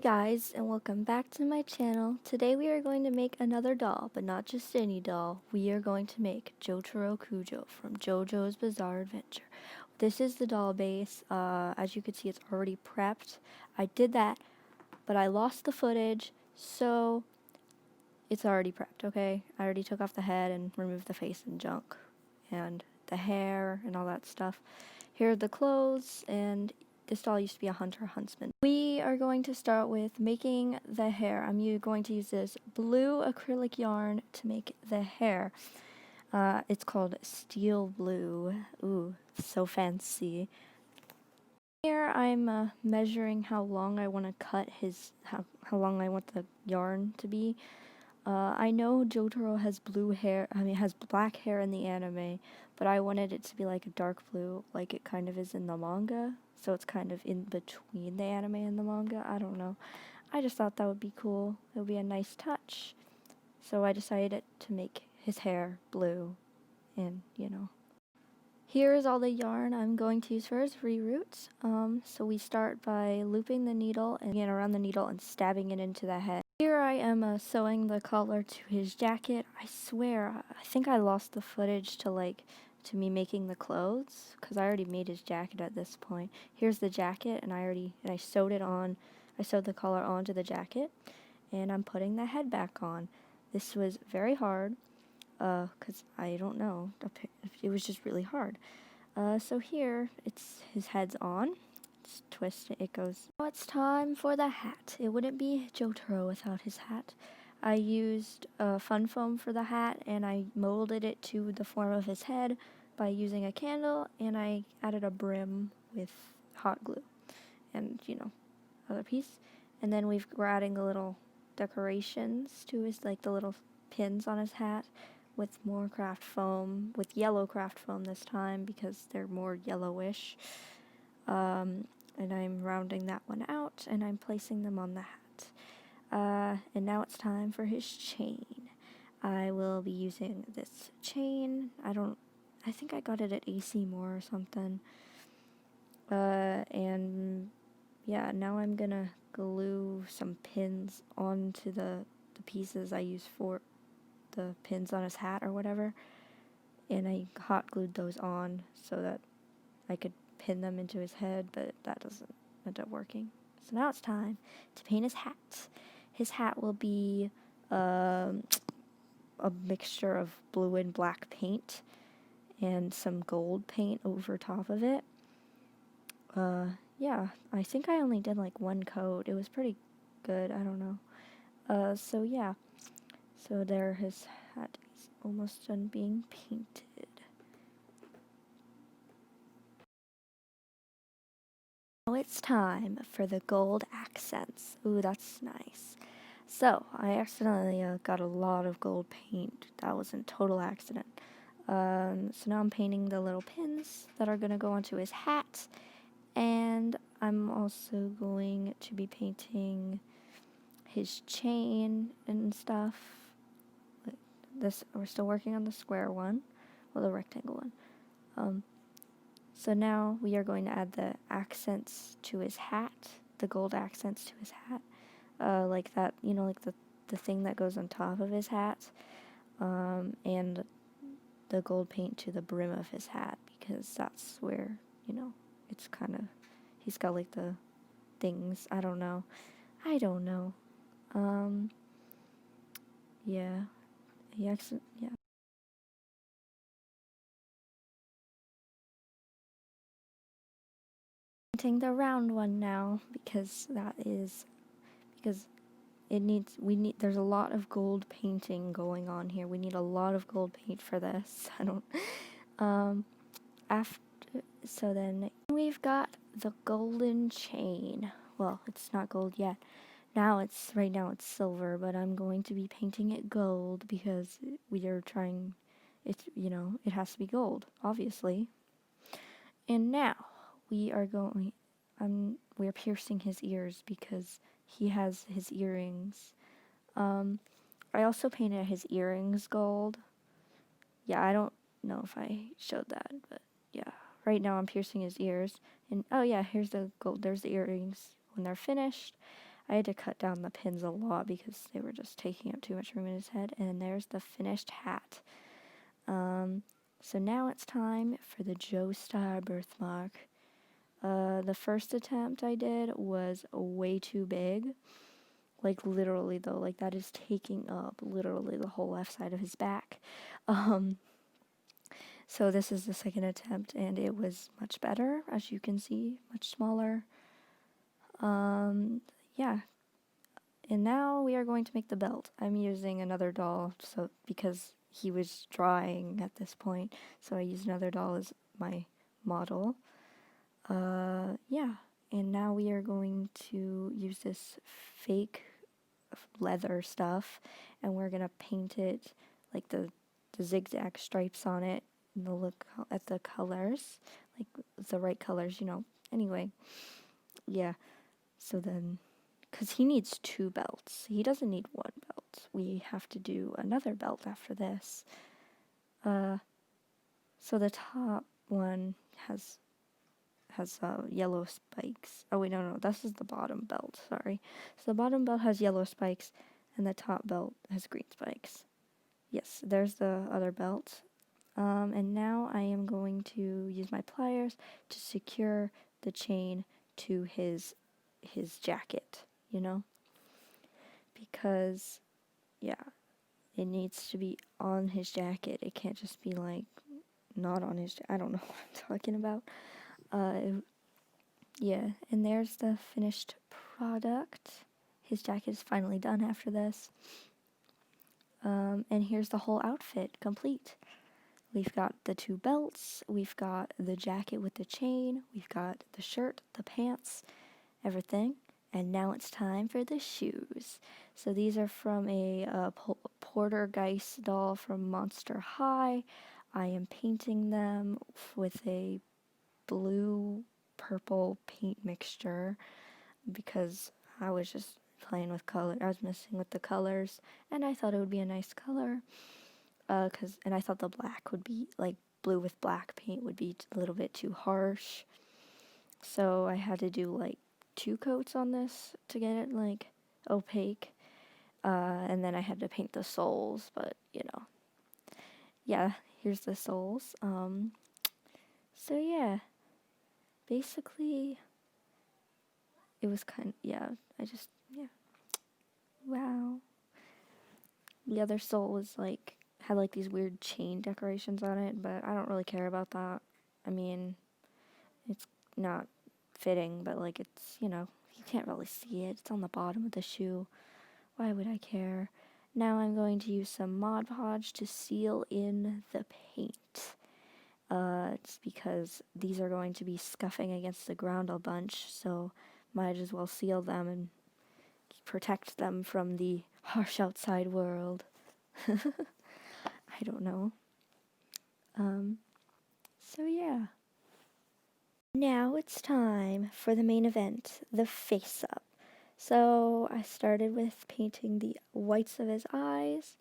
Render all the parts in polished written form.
guys, and welcome back to my channel. Today we are going to make another doll, but not just any doll. We are going to make Jotaro Kujo from JoJo's Bizarre Adventure. This is the doll base. As you can see, it's already prepped. I did that, but I lost the footage, so it's already prepped, okay? I already took off the head and removed the face and junk, and the hair and all that stuff. Here are the clothes, and this doll used to be a hunter-huntsman. We are going to start with making the hair. I'm going to use this blue acrylic yarn to make the hair. It's called steel blue. Ooh, so fancy. Here I'm measuring how long I want to cut how long I want the yarn to be. I know Jotaro has has black hair in the anime, but I wanted it to be like a dark blue, like it kind of is in the manga. So it's kind of in between the anime and the manga. I don't know. I just thought that would be cool. It would be a nice touch. So I decided to make his hair blue, and Here's all the yarn I'm going to use for his reroots. So we start by looping the needle and get around the needle and stabbing it into the head. Here I am sewing the collar to his jacket. I swear, I think I lost the footage to me making the clothes, because I already made his jacket at this point. Here's the jacket, and I sewed it on. I sewed the collar onto the jacket, and I'm putting the head back on. This was very hard, because I don't know, it was just really hard. So here, his head's on. Just twist it, it goes. Now it's time for the hat. It wouldn't be Jotaro without his hat. I used fun foam for the hat, and I molded it to the form of his head by using a candle, and I added a brim with hot glue and, other piece. And then we're adding the little decorations to his, like the little pins on his hat with more craft foam, with yellow craft foam this time because they're more yellowish. And I'm rounding that one out, and I'm placing them on the hat. And now it's time for his chain. I will be using this chain. I think I got it at AC Moore or something. And yeah, now I'm gonna glue some pins onto the pieces I use for the pins on his hat or whatever. And I hot glued those on so that I could pin them into his head, but that doesn't end up working. So now it's time to paint his hat. His hat will be a mixture of blue and black paint and some gold paint over top of it. Yeah, I think I only did like one coat. It was pretty good. I don't know. So yeah. So there, his hat is almost done being painted. Now it's time for the gold accents. Ooh, that's nice. So, I accidentally got a lot of gold paint. That was a total accident. So now I'm painting the little pins that are going to go onto his hat. And I'm also going to be painting his chain and stuff. We're still working on the square one. Well, the rectangle one. So now we are going to add the accents to his hat, the gold accents to his hat, like that, like the thing that goes on top of his hat, and the gold paint to the brim of his hat, because that's where, it's kind of, he's got like the things, I don't know. Yeah, yeah. Painting the round one now, because there's a lot of gold painting going on here. We need a lot of gold paint for this. So then we've got the golden chain. Well, it's not gold yet. Right now it's silver, but I'm going to be painting it gold because we are trying, it has to be gold, obviously. And now we're piercing his ears because he has his earrings. I also painted his earrings gold. Yeah, I don't know if I showed that, but yeah. Right now I'm piercing his ears. And oh yeah, here's the gold. There's the earrings when they're finished. I had to cut down the pins a lot because they were just taking up too much room in his head. And there's the finished hat. So now it's time for the Joestar birthmark. The first attempt I did was way too big. Like literally though, like that is taking up literally the whole left side of his back. So this is the second attempt and it was much better, as you can see, much smaller. Yeah. And now we are going to make the belt. I'm using another doll so because he was drying at this point, so I used another doll as my model. Yeah. And now we are going to use this fake leather stuff and we're gonna paint it like the zigzag stripes on it and the look at the colors, like the right colors, you know. Anyway, yeah. So then, because he needs 2 belts, he doesn't need 1 belt. We have to do another belt after this. So the top one has yellow spikes. Oh wait, no, this is the bottom belt, sorry. So the bottom belt has yellow spikes, and the top belt has green spikes. Yes, there's the other belt. And now I am going to use my pliers to secure the chain to his jacket, you know? Because, yeah, it needs to be on his jacket. It can't just be like not on his I don't know what I'm talking about. Yeah, and there's the finished product. His jacket is finally done after this. And here's the whole outfit complete. We've got the 2 belts, we've got the jacket with the chain, we've got the shirt, the pants, everything. And now it's time for the shoes. So these are from a Portergeist doll from Monster High. I am painting them with a blue purple paint mixture because I was just playing with color. I was messing with the colors and I thought it would be a nice color. And I thought the black would be like blue with black paint would be a little bit too harsh. So I had to do like 2 coats on this to get it like opaque. And then I had to paint the soles, but you know. Yeah, here's the soles. So yeah. Basically it was yeah, yeah. Wow. The other sole was like had like these weird chain decorations on it, but I don't really care about that. I mean, it's not fitting, but like it's, you know, you can't really see it. It's on the bottom of the shoe. Why would I care? Now I'm going to use some Mod Podge to seal in the paint. It's because these are going to be scuffing against the ground a bunch, so might as well seal them and protect them from the harsh outside world. I don't know. So yeah. Now it's time for the main event, the face up. So I started with painting the whites of his eyes,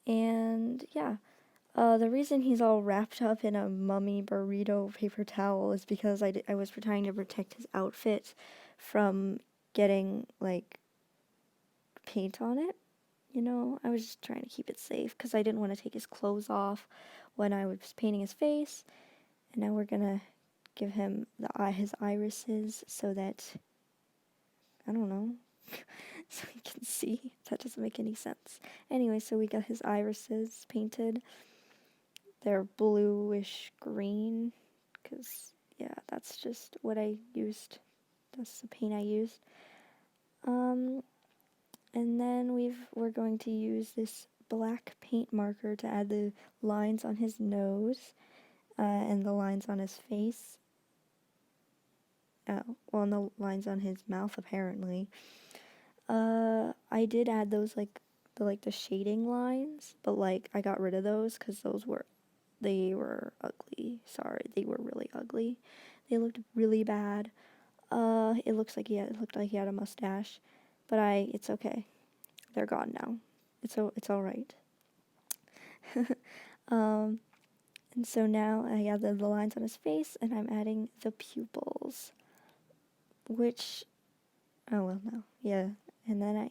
and yeah. The reason he's all wrapped up in a mummy burrito paper towel is because I was trying to protect his outfit from getting, like, paint on it. You know, I was just trying to keep it safe because I didn't want to take his clothes off when I was painting his face. And now we're gonna give him his irises so that, I don't know, so he can see. That doesn't make any sense. Anyway, so we got his irises painted. They're bluish green because, yeah, that's just what I used. That's the paint I used. And then we're going to use this black paint marker to add the lines on his nose and the lines on his face. Oh, well, and the lines on his mouth apparently. I did add those the shading lines, but like I got rid of those because they were ugly. Sorry, they were really ugly. They looked really bad. It looked like he had a mustache, but it's okay. They're gone now. It's all right. And so now I added the lines on his face, and I'm adding the pupils, which Oh, well, no. Yeah. And then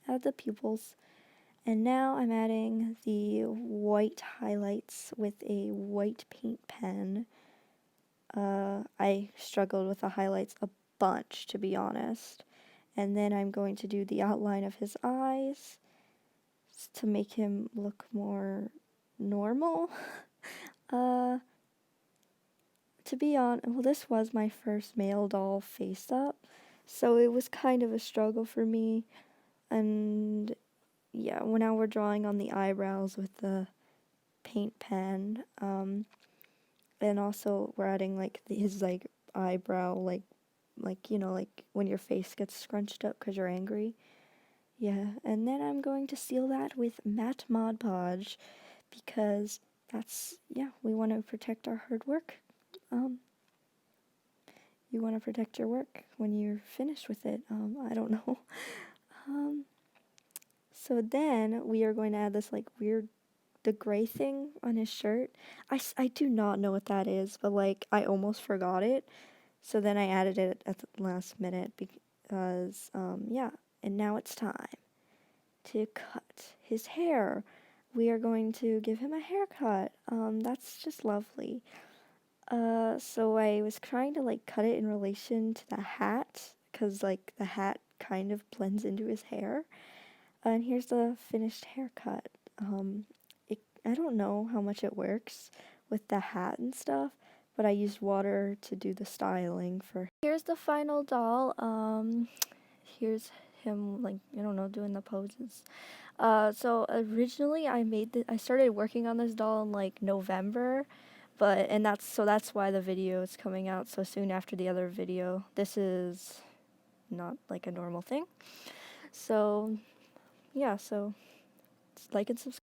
add the pupils. And now I'm adding the white highlights with a white paint pen. I struggled with the highlights a bunch, to be honest. And then I'm going to do the outline of his eyes to make him look more normal. To be honest, well, this was my first male doll face up, so it was kind of a struggle for me. And yeah, well, now we're drawing on the eyebrows with the paint pen. And also we're adding like his like eyebrow, like you know, like when your face gets scrunched up because you're angry. Yeah, and then I'm going to seal that with matte Mod Podge because we want to protect our hard work. You want to protect your work when you're finished with it. I don't know. So then we are going to add this like weird, the gray thing on his shirt. I do not know what that is, but like I almost forgot it. So then I added it at the last minute because, yeah. And now it's time to cut his hair. We are going to give him a haircut. That's just lovely. So I was trying to like cut it in relation to the hat because like the hat kind of blends into his hair. And here's the finished haircut. I don't know how much it works with the hat and stuff, but I used water to do the styling for. Here's the final doll. Here's him like I don't know doing the poses. So originally I started working on this doll in like November, and that's why the video is coming out so soon after the other video. This is not like a normal thing. So yeah, so like and subscribe.